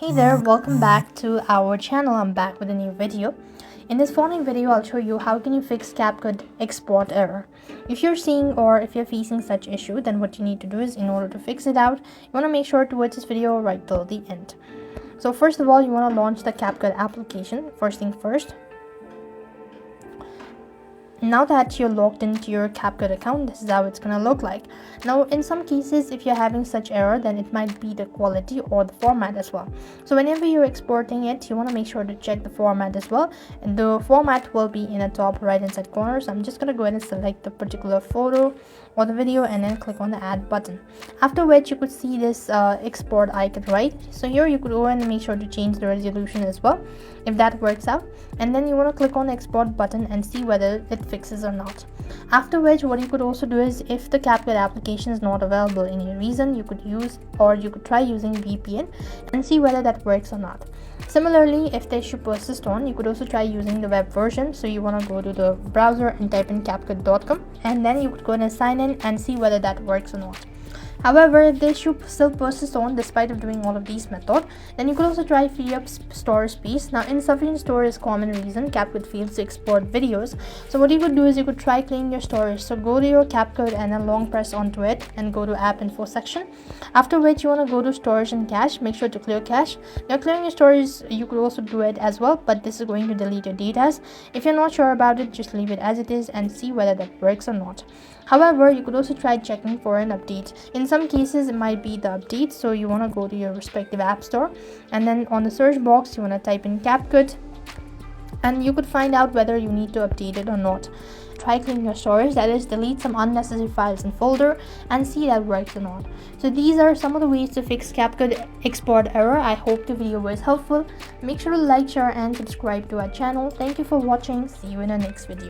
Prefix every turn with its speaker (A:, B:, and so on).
A: Hey there, welcome back to our channel. I'm back with a new video. In this following video, I'll show you how can you fix CapCut export error. If you're seeing or if you're facing such issue, then what you need to do is, in order to fix it out, you want to make sure to watch this video right till the end. So first of all, you want to launch the CapCut application. First thing first. Now that you're logged into your CapCut account, this is how it's gonna look like. Now in some cases, if you're having such error, then it might be the quality or the format as well. So whenever you're exporting it, you want to make sure to check the format as well, and the format will be in the top right hand side corner. So I'm just gonna go ahead and select the particular photo or the video and then click on the add button, after which you could see this export icon, right? So here you could go ahead and make sure to change the resolution as well if that works out, and then you want to click on the export button and see whether it fixes or not. After which, what you could also do is, if the CapCut application is not available in your region, you could use or you could try using VPN and see whether that works or not. Similarly, if the issue persists on, you could also try using the web version. So you want to go to the browser and type in capcut.com, and then you could go and sign in and see whether that works or not. However, if the issue still persists on despite of doing all of these methods, then you could also try free up storage space. Now, insufficient storage is common reason CapCut fails to export videos. So what you could do is you could try cleaning your storage. So go to your CapCut and then long press onto it and go to app info section. After which, you want to go to storage and cache. Make sure to clear cache. Now, clearing your storage, you could also do it as well, but this is going to delete your data. If you're not sure about it, just leave it as it is and see whether that works or not. However, you could also try checking for an update. In some cases, it might be the update, so you want to go to your respective app store, and then on the search box, you want to type in CapCut, and you could find out whether you need to update it or not. Try cleaning your storage, that is, delete some unnecessary files and folder, and see that works or not. So these are some of the ways to fix CapCut export error. I hope the video was helpful. Make sure to like, share, and subscribe to our channel. Thank you for watching. See you in the next video.